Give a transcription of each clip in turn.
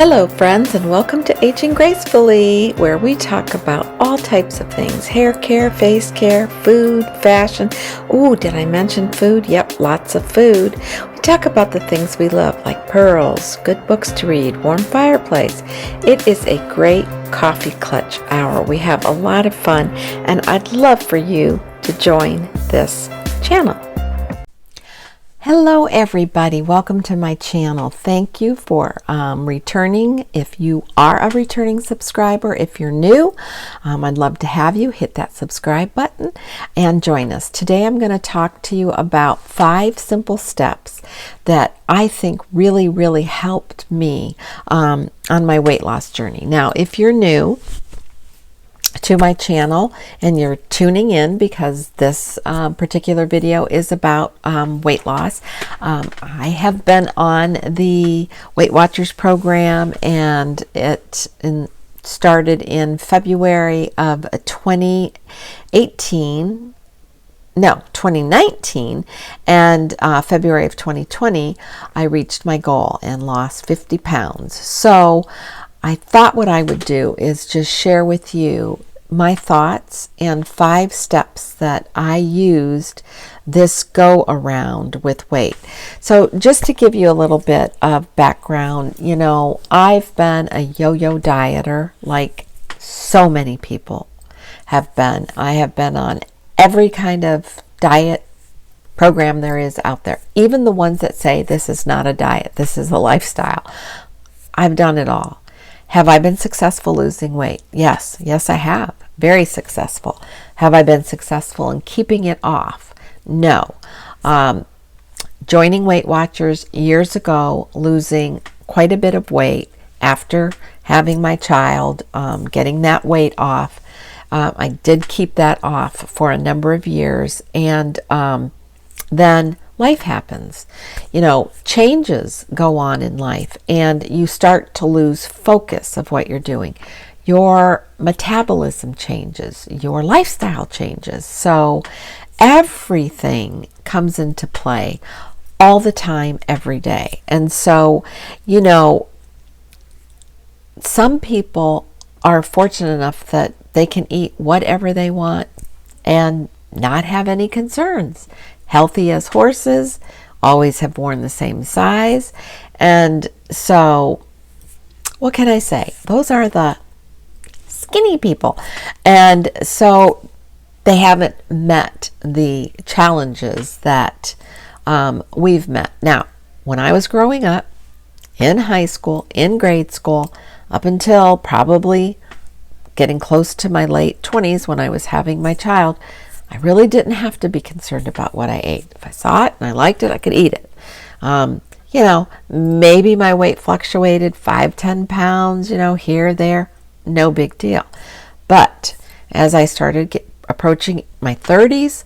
Hello friends, and welcome to Aging Gracefully, where we talk about all types of things: hair care, face care, food, fashion. Ooh, did I mention food? Yep, lots of food. We talk about the things we love, like pearls, good books to read, warm fireplace. It is a great coffee clutch hour. We have a lot of fun, and I'd love for you to join this channel. Hello everybody, welcome to my channel. Thank you for returning. If you are a returning subscriber, if you're new, I'd love to have you hit that subscribe button and join us. Today I'm going to talk to you about 5 simple steps that I think really helped me on my weight loss journey. Now, if you're new to my channel and you're tuning in because this particular video is about weight loss, I have been on the Weight Watchers program, and it started in February of 2019, and February of 2020 I reached my goal and lost 50 pounds. So I thought what I would do is just share with you my thoughts and 5 steps that I used this go around with weight. So just to give you a little bit of background, you know, I've been a yo-yo dieter like so many people have been. I have been on every kind of diet program there is out there, even the ones that say this is not a diet, this is a lifestyle. I've done it all. Have I been successful losing weight? Yes, I have. Very successful. Have I been successful in keeping it off? No. Joining Weight Watchers years ago, losing quite a bit of weight after having my child, getting that weight off. I did keep that off for a number of years, and then life happens. You know, changes go on in life, and you start to lose focus of what you're doing. Your metabolism changes, your lifestyle changes. So everything comes into play all the time, every day. And so, you know, some people are fortunate enough that they can eat whatever they want and not have any concerns. Healthy as horses, always have worn the same size. And so, what can I say? Those are the skinny people. And so they haven't met the challenges that we've met. Now, when I was growing up, in high school, in grade school, up until probably getting close to my late 20s when I was having my child, I really didn't have to be concerned about what I ate. If I saw it and I liked it, I could eat it. You know, maybe my weight fluctuated 5-10 pounds, you know, here, there, no big deal. But as I started approaching my 30s,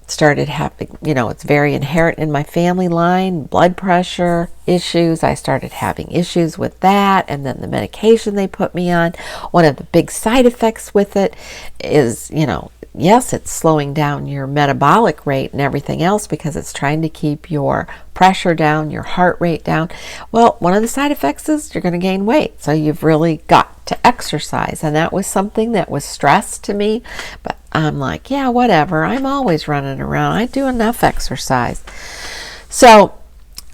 started having, you know, it's very inherent in my family line, blood pressure issues. I started having issues with that, and then the medication they put me on. One of the big side effects with it is, you know, yes, it's slowing down your metabolic rate and everything else because it's trying to keep your pressure down, your heart rate down. Well, one of the side effects is you're going to gain weight. So you've really got to exercise. And that was something that was stress to me. But I'm like, yeah, whatever. I'm always running around. I do enough exercise. So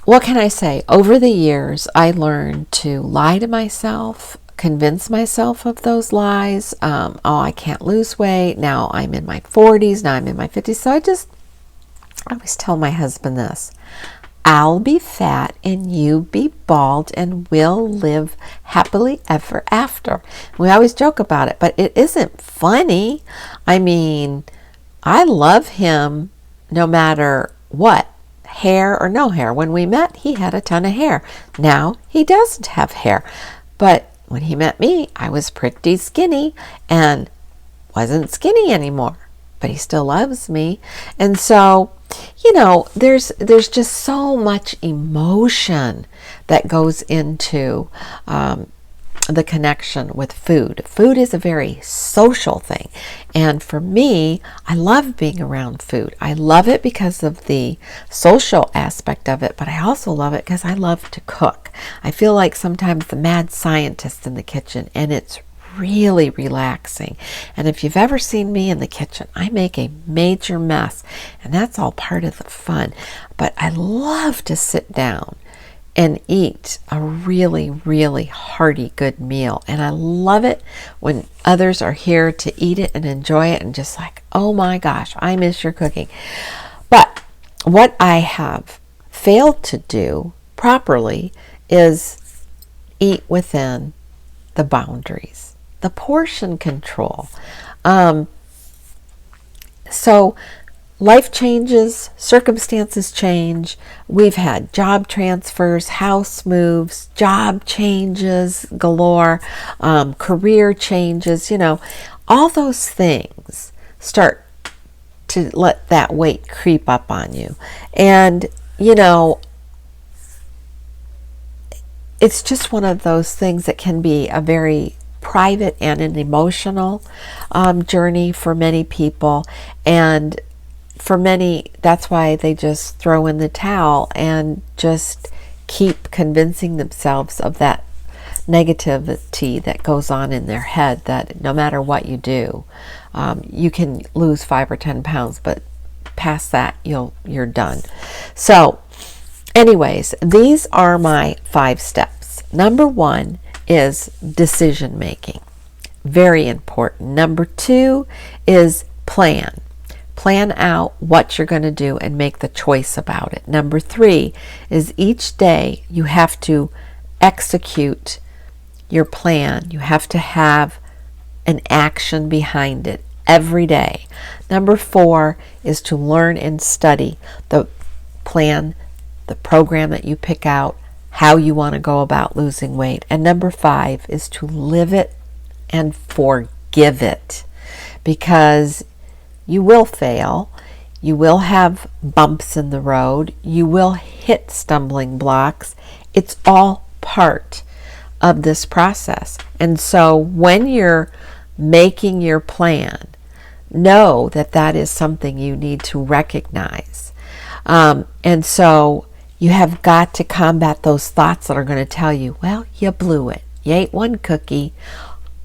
what can I say? Over the years, I learned to lie to myself, convince myself of those lies. Oh, I can't lose weight. Now I'm in my 40s. Now I'm in my 50s. So I always tell my husband this: I'll be fat and you be bald and we'll live happily ever after. We always joke about it, but it isn't funny. I mean, I love him no matter what, hair or no hair. When we met, he had a ton of hair. Now he doesn't have hair. But when he met me, I was pretty skinny and wasn't skinny anymore. But he still loves me. And so, you know, there's just so much emotion that goes into the connection with food. Food is a very social thing. And for me, I love being around food. I love it because of the social aspect of it, but I also love it because I love to cook. I feel like sometimes the mad scientist in the kitchen, and it's really relaxing. And if you've ever seen me in the kitchen, I make a major mess, and that's all part of the fun. But I love to sit down and eat a really, really hearty, good meal. And I love it when others are here to eat it and enjoy it and just like, oh my gosh, I miss your cooking. But what I have failed to do properly is eat within the boundaries, the portion control. So life changes, circumstances change. We've had job transfers, house moves, job changes galore, career changes, all those things start to let that weight creep up on you. And, it's just one of those things that can be a very private and an emotional journey for many people. And for many, that's why they just throw in the towel and just keep convincing themselves of that negativity that goes on in their head, that no matter what you do, you can lose 5 or 10 pounds, but past that, you're done. So anyways, these are my 5 steps. Number 1 is decision making. Very important. Number 2 is plan. Plan out what you're going to do and make the choice about it. Number 3 is each day you have to execute your plan. You have to have an action behind it every day. Number 4 is to learn and study the plan, the program that you pick out, how you want to go about losing weight. And number 5 is to live it and forgive it, because you will fail, you will have bumps in the road, you will hit stumbling blocks. It's all part of this process. And so when you're making your plan, know that that is something you need to recognize. And so you have got to combat those thoughts that are going to tell you, well, you blew it. You ate 1 cookie.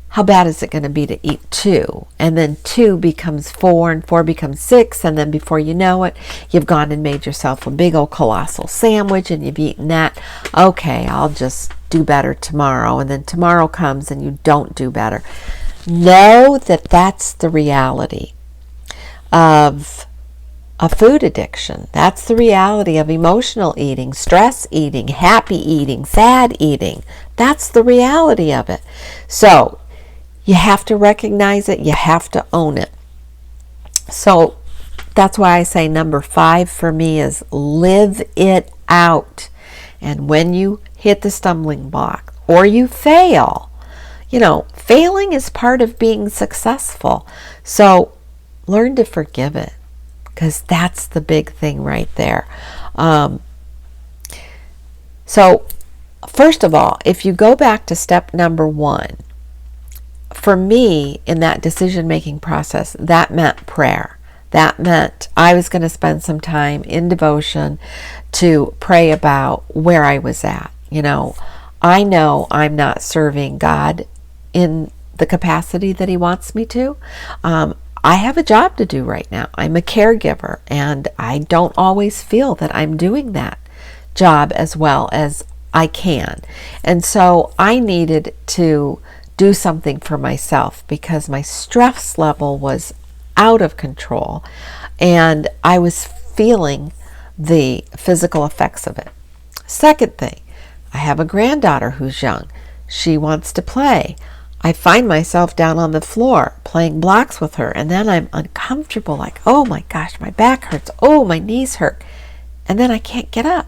How bad is it going to be to eat 2? And then 2 becomes 4, and 4 becomes 6. And then before you know it, you've gone and made yourself a big old colossal sandwich and you've eaten that. Okay, I'll just do better tomorrow. And then tomorrow comes and you don't do better. Know that that's the reality of a food addiction. That's the reality of emotional eating, stress eating, happy eating, sad eating. That's the reality of it. So you have to recognize it. You have to own it. So that's why I say number 5 for me is live it out. And when you hit the stumbling block or you fail, failing is part of being successful. So learn to forgive it, because that's the big thing right there. So first of all, if you go back to step number 1, for me in that decision-making process, that meant prayer. That meant I was going to spend some time in devotion to pray about where I was at. I know I'm not serving God in the capacity that He wants me to. I have a job to do right now. I'm a caregiver, and I don't always feel that I'm doing that job as well as I can. And so I needed to do something for myself because my stress level was out of control and I was feeling the physical effects of it. Second thing, I have a granddaughter who's young. She wants to play. I find myself down on the floor playing blocks with her, and then I'm uncomfortable, like, oh my gosh, my back hurts, oh, my knees hurt, and then I can't get up.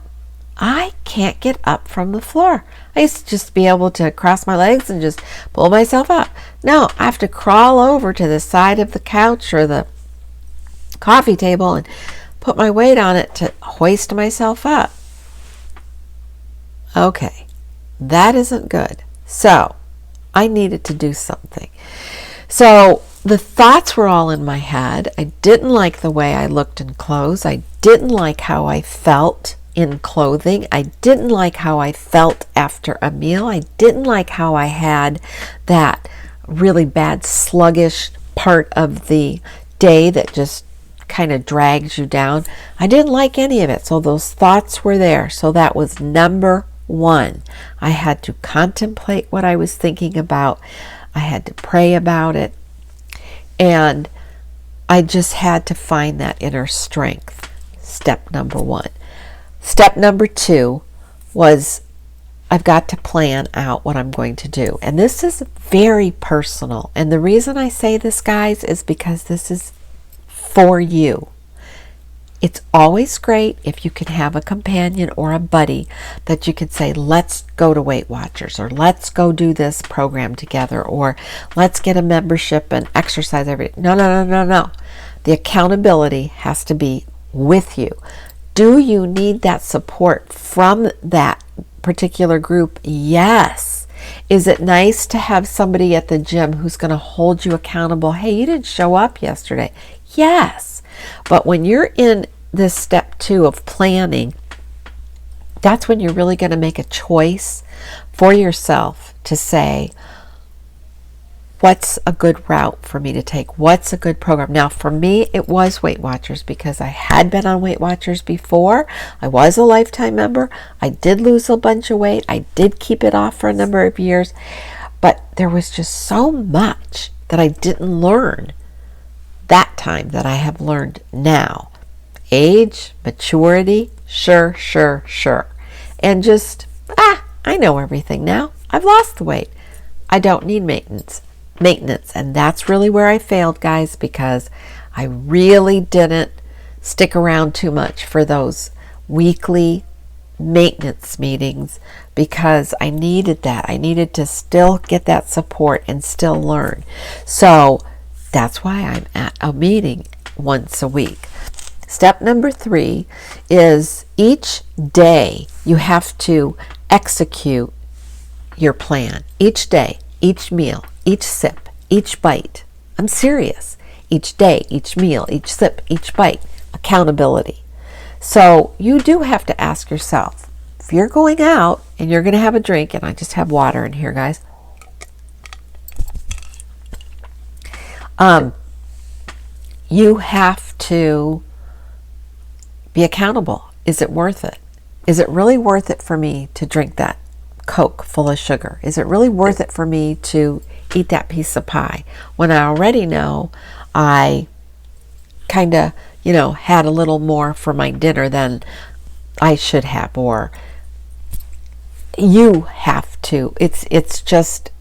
I can't get up from the floor. I used to just be able to cross my legs and just pull myself up. No, I have to crawl over to the side of the couch or the coffee table and put my weight on it to hoist myself up. Okay, that isn't good. So I needed to do something. So the thoughts were all in my head. I didn't like the way I looked in clothes. I didn't like how I felt in clothing. I didn't like how I felt after a meal. I didn't like how I had that really bad sluggish part of the day that just kind of drags you down. I didn't like any of it. So those thoughts were there. So that was number one. I had to contemplate what I was thinking about. I had to pray about it. And I just had to find that inner strength. Step number one. Step number two was I've got to plan out what I'm going to do. And this is very personal. And the reason I say this, guys, is because this is for you. It's always great if you can have a companion or a buddy that you can say, let's go to Weight Watchers, or let's go do this program together, or let's get a membership and exercise every day. No. The accountability has to be with you. Do you need that support from that particular group? Yes. Is it nice to have somebody at the gym who's going to hold you accountable? Hey, you didn't show up yesterday. Yes. But when you're in this step two of planning, that's when you're really going to make a choice for yourself to say, what's a good route for me to take? What's a good program? Now, for me, it was Weight Watchers because I had been on Weight Watchers before. I was a lifetime member. I did lose a bunch of weight. I did keep it off for a number of years. But there was just so much that I didn't learn that time that I have learned now. Age, maturity, sure. And just, I know everything now. I've lost the weight. I don't need maintenance. And that's really where I failed, guys, because I really didn't stick around too much for those weekly maintenance meetings because I needed that. I needed to still get that support and still learn. So that's why I'm at a meeting once a week. Step number 3 is each day you have to execute your plan. Each day, each meal, each sip, each bite. I'm serious. Each day, each meal, each sip, each bite. Accountability. So you do have to ask yourself, if you're going out and you're going to have a drink, and I just have water in here, guys. You have to be accountable. Is it worth it? Is it really worth it for me to drink that Coke full of sugar? Is it really worth it for me to eat that piece of pie when I already know I kind of, had a little more for my dinner than I should have? Or you have to. It's just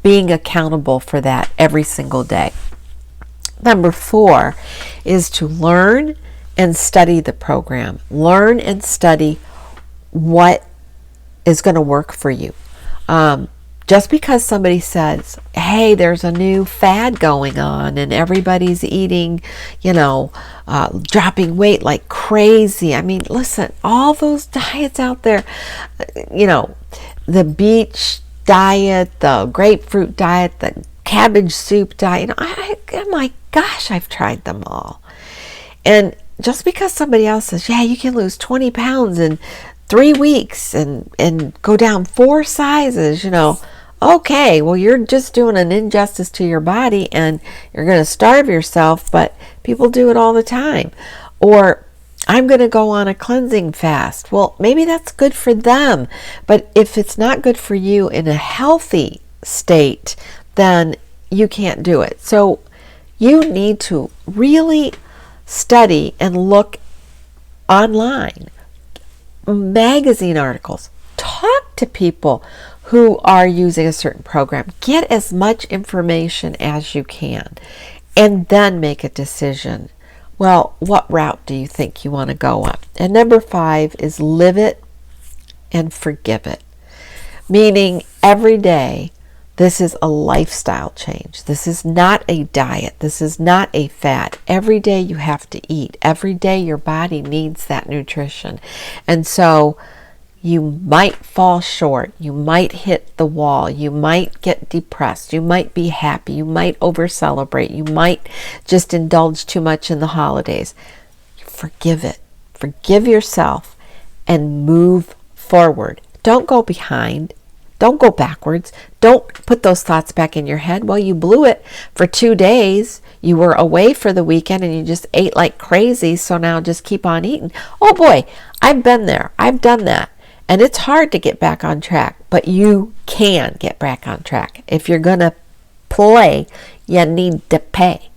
being accountable for that every single day. Number 4 is to learn and study the program. Learn and study what is going to work for you. Just because somebody says, hey, there's a new fad going on and everybody's eating, dropping weight like crazy. I mean, listen, all those diets out there, the beach diet, the grapefruit diet, the cabbage soup diet, oh my gosh, I've tried them all. And just because somebody else says, yeah, you can lose 20 pounds in 3 weeks and go down 4 sizes, okay, well, you're just doing an injustice to your body and you're going to starve yourself, but people do it all the time. Or I'm going to go on a cleansing fast. Well, maybe that's good for them, but if it's not good for you in a healthy state, then you can't do it. So you need to really study and look online, magazine articles, talk to people who are using a certain program. Get as much information as you can and then make a decision. Well, what route do you think you want to go on? And number 5 is live it and forgive it. Meaning every day, this is a lifestyle change. This is not a diet. This is not a fad. Every day you have to eat. Every day your body needs that nutrition. And so you might fall short. You might hit the wall. You might get depressed. You might be happy. You might over celebrate. You might just indulge too much in the holidays. Forgive it. forgive yourself, and move forward. Don't go behind. Don't go backwards. Don't put those thoughts back in your head. Well, you blew it for 2 days. You were away for the weekend and you just ate like crazy. So now just keep on eating. Oh boy, I've been there. I've done that. And it's hard to get back on track, but you can get back on track. If you're going to play, you need to pay.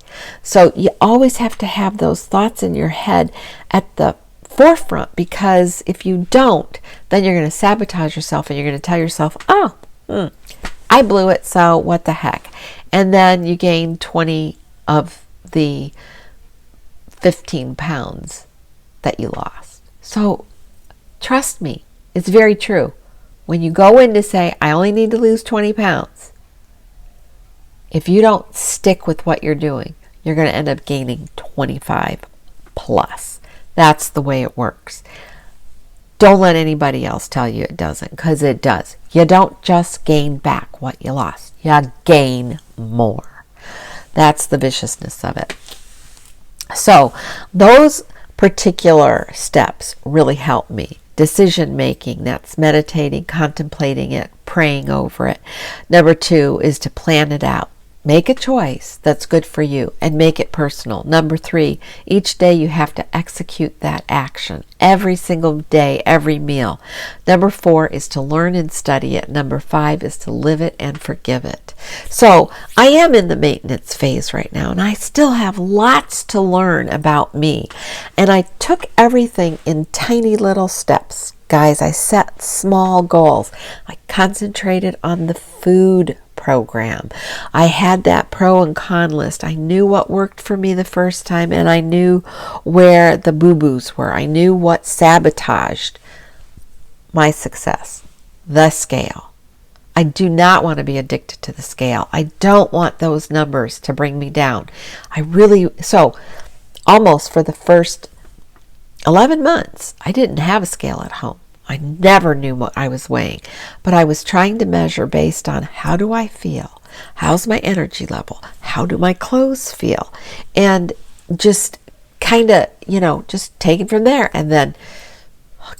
So you always have to have those thoughts in your head at the forefront, because if you don't, then you're going to sabotage yourself and you're going to tell yourself, I blew it, so what the heck. And then you gain 20 of the 15 pounds that you lost. So trust me, it's very true. When you go in to say, I only need to lose 20 pounds, if you don't stick with what you're doing, you're going to end up gaining 25 plus. That's the way it works. Don't let anybody else tell you it doesn't, because it does. You don't just gain back what you lost. You gain more. That's the viciousness of it. So those particular steps really help me. Decision making, that's meditating, contemplating it, praying over it. Number 2 is to plan it out. Make a choice that's good for you and make it personal. Number 3, each day you have to execute that action. Every single day, every meal. Number 4 is to learn and study it. Number 5 is to live it and forgive it. So I am in the maintenance phase right now, and I still have lots to learn about me. And I took everything in tiny little steps. Guys, I set small goals. I concentrated on the food program. I had that pro and con list. I knew what worked for me the first time, and I knew where the boo-boos were. I knew what sabotaged my success. The scale. I do not want to be addicted to the scale. I don't want those numbers to bring me down. So almost for the first 11 months, I didn't have a scale at home. I never knew what I was weighing, but I was trying to measure based on how do I feel? How's my energy level? How do my clothes feel? And just kind of, just taking from there, and then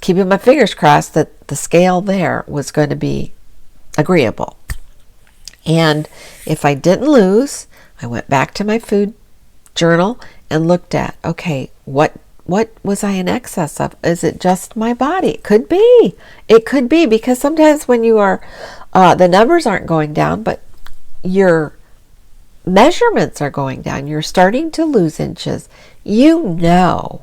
keeping my fingers crossed that the scale there was going to be agreeable. And if I didn't lose, I went back to my food journal and looked at, okay, what was I in excess of? Is it just my body? It could be. It could be, because sometimes when you are, the numbers aren't going down, but your measurements are going down. You're starting to lose inches. You know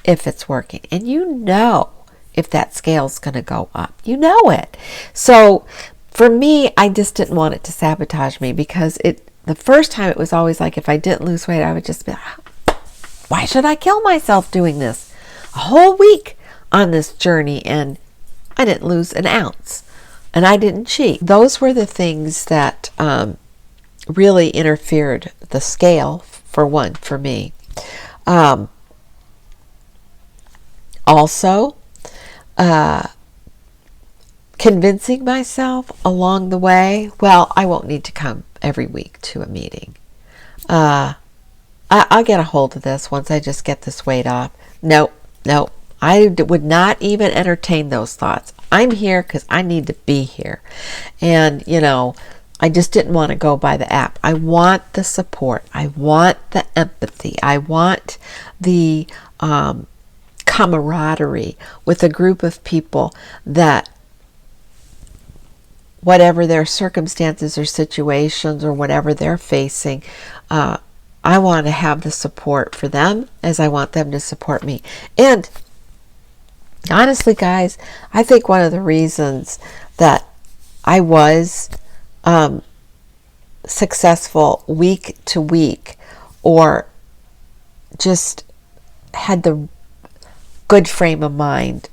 if it's working, and you know if that scale's going to go up. You know it. So for me, I just didn't want it to sabotage me, because the first time it was always like, if I didn't lose weight, I would just be, why should I kill myself doing this? A whole week on this journey, and I didn't lose an ounce, and I didn't cheat. Those were the things that really interfered the scale, for me. Also, convincing myself along the way, well, I won't need to come every week to a meeting. I'll get a hold of this once I just get this weight off. No, I would not even entertain those thoughts. I'm here because I need to be here. And, I just didn't want to go by the app. I want the support. I want the empathy. I want the camaraderie with a group of people that, whatever their circumstances or situations or whatever they're facing, I want to have the support for them as I want them to support me. And honestly, guys, I think one of the reasons that I was successful week to week, or just had the good frame of mind,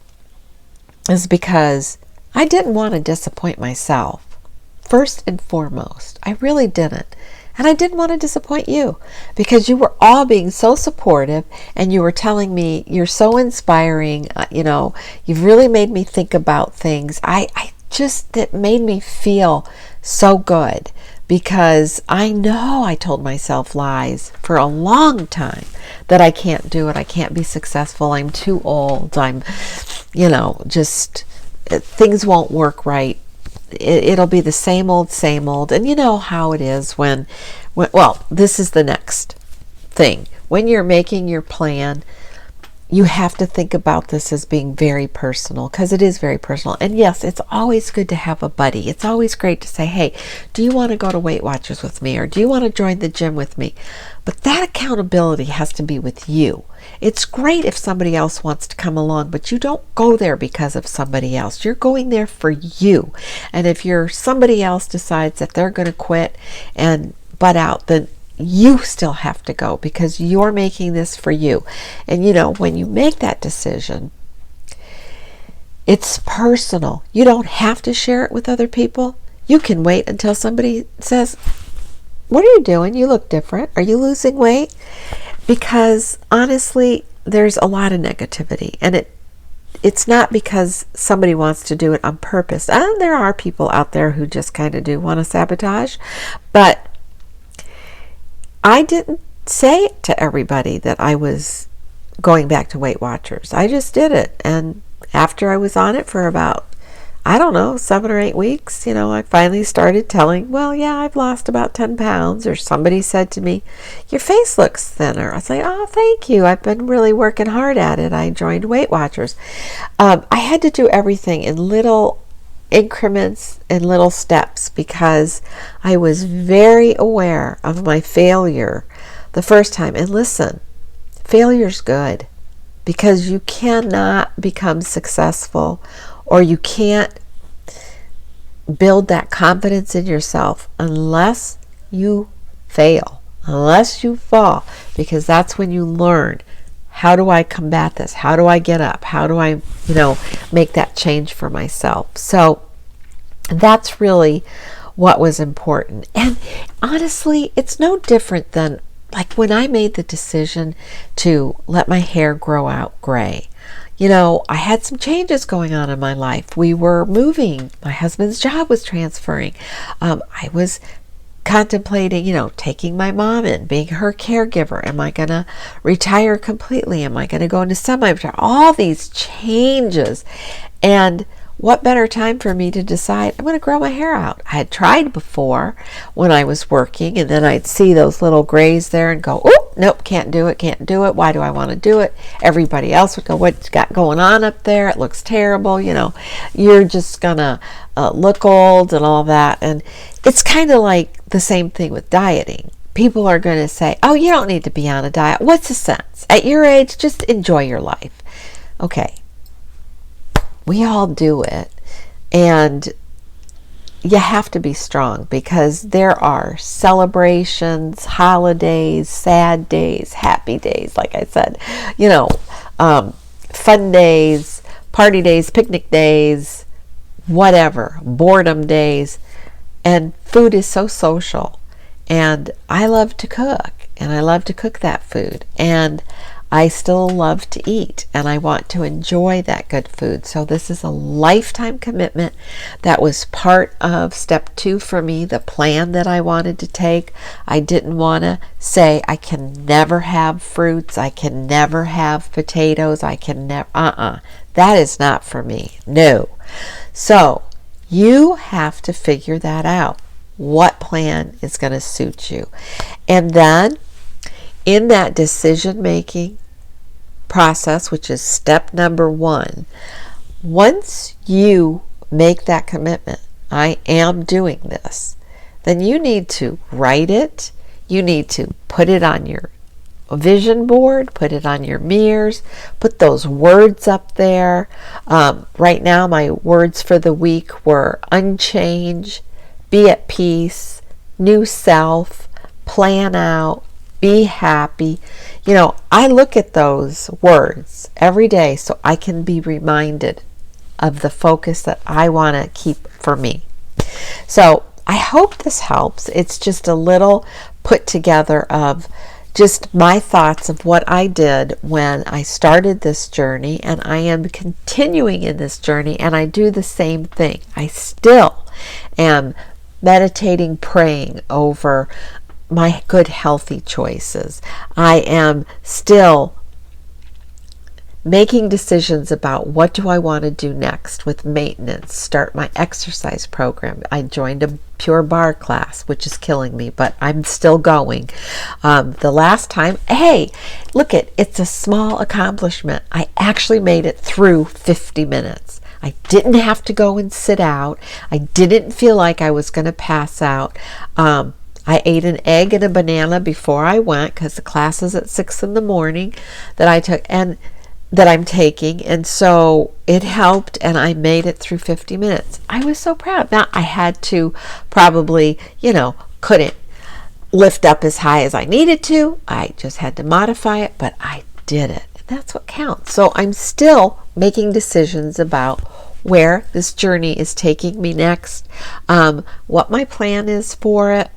is because I didn't want to disappoint myself. First and foremost, I really didn't. And I didn't want to disappoint you, because you were all being so supportive, and you were telling me you're so inspiring. You've really made me think about things. It made me feel so good because I know I told myself lies for a long time that I can't do it. I can't be successful. I'm too old. I'm, just things won't work right. It'll be the same old, same old. And you know how it is when this is the next thing. When you're making your plan, you have to think about this as being very personal, because it is very personal. And yes, it's always good to have a buddy. It's always great to say, hey, do you want to go to Weight Watchers with me? Or do you want to join the gym with me? But that accountability has to be with you. It's great if somebody else wants to come along, but you don't go there because of somebody else. You're going there for you. And if somebody else decides that they're going to quit and butt out, then you still have to go, because you're making this for you. And when you make that decision, it's personal. You don't have to share it with other people. You can wait until somebody says, what are you doing? You look different. Are you losing weight? Because honestly, there's a lot of negativity, and it's not because somebody wants to do it on purpose. And there are people out there who just kind of do want to sabotage, but I didn't say to everybody that I was going back to Weight Watchers. I just did it. And after I was on it for about, 7 or 8 weeks, I finally started telling, I've lost about 10 pounds. Or somebody said to me, your face looks thinner. I was like, oh, thank you. I've been really working hard at it. I joined Weight Watchers. I had to do everything in little increments and little steps, because I was very aware of my failure the first time. And listen, failure's good, because you cannot become successful, or you can't build that confidence in yourself unless you fail, unless you fall, because that's when you learn, how do I combat this? How do I get up? How do I, make that change for myself? So that's really what was important. And honestly, it's no different than like when I made the decision to let my hair grow out gray. I had some changes going on in my life. We were moving. My husband's job was transferring. I was contemplating, taking my mom in, being her caregiver. Am I going to retire completely? Am I going to go into semi-retire? All these changes. And what better time for me to decide I'm going to grow my hair out? I had tried before when I was working, and then I'd see those little grays there and go, oh, nope, can't do it. Why do I want to do it? Everybody else would go, what's got going on up there? It looks terrible. You're just going to look old and all that. And it's kind of like the same thing with dieting. People are going to say, oh, you don't need to be on a diet. What's the sense? At your age, just enjoy your life. Okay. We all do it, and you have to be strong, because there are celebrations, holidays, sad days, happy days, like I said, fun days, party days, picnic days, whatever, boredom days, and food is so social, and I love to cook, and I love to cook that food, and I still love to eat, and I want to enjoy that good food. So this is a lifetime commitment that was part of step 2 for me, the plan that I wanted to take. I didn't want to say I can never have fruits, I can never have potatoes, I can never, that is not for me. No. So you have to figure that out. What plan is going to suit you? And then in that decision-making process, which is step number 1, once you make that commitment, I am doing this, then you need to write it. You need to put it on your vision board, put it on your mirrors, put those words up there. Right now, my words for the week were unchange, be at peace, new self, plan out, be happy. I look at those words every day so I can be reminded of the focus that I want to keep for me. So I hope this helps. It's just a little put together of just my thoughts of what I did when I started this journey, and I am continuing in this journey, and I do the same thing. I still am meditating, praying over my good healthy choices. I am still making decisions about what do I want to do next with maintenance, start my exercise program. I joined a Pure Barre class, which is killing me, but I'm still going. The last time, hey, look it's a small accomplishment. I actually made it through 50 minutes. I didn't have to go and sit out. I didn't feel like I was going to pass out. I ate an egg and a banana before I went, because the class is at 6 in the morning that I took, and that I'm taking, and so it helped, and I made it through 50 minutes. I was so proud. Now, I had to probably, couldn't lift up as high as I needed to. I just had to modify it, but I did it. And that's what counts. So I'm still making decisions about where this journey is taking me next, what my plan is for it.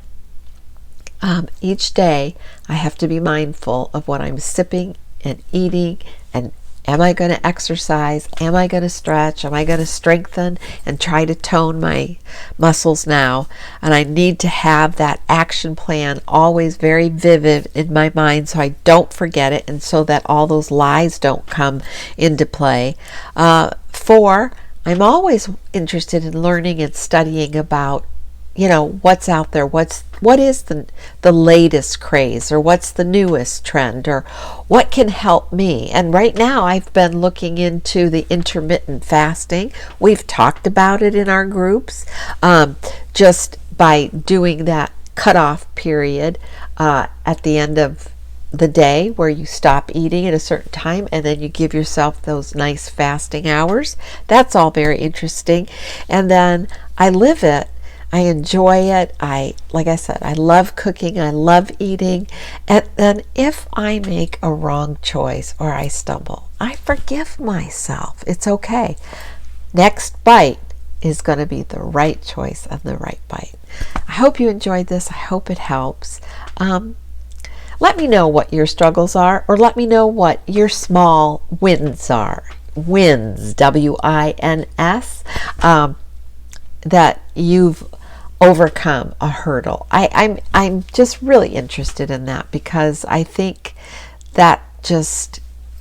Each day, I have to be mindful of what I'm sipping and eating, and am I going to exercise? Am I going to stretch? Am I going to strengthen and try to tone my muscles now? And I need to have that action plan always very vivid in my mind so I don't forget it, and so that all those lies don't come into play. 4, I'm always interested in learning and studying about what's out there, what is the latest craze, or what's the newest trend, or what can help me. And right now I've been looking into the intermittent fasting. We've talked about it in our groups, just by doing that cutoff period at the end of the day where you stop eating at a certain time and then you give yourself those nice fasting hours. That's all very interesting. And then I live it. I enjoy it. Like I said, I love cooking. I love eating. And then if I make a wrong choice or I stumble, I forgive myself. It's okay. Next bite is going to be the right choice and the right bite. I hope you enjoyed this. I hope it helps. Let me know what your struggles are, or let me know what your small wins are. Wins, W-I-N-S, that you've overcome a hurdle. I'm just really interested in that, because I think that just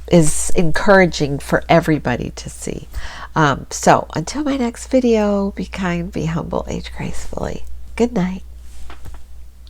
is encouraging for everybody to see. So until my next video, be kind, be humble, age gracefully. Good night.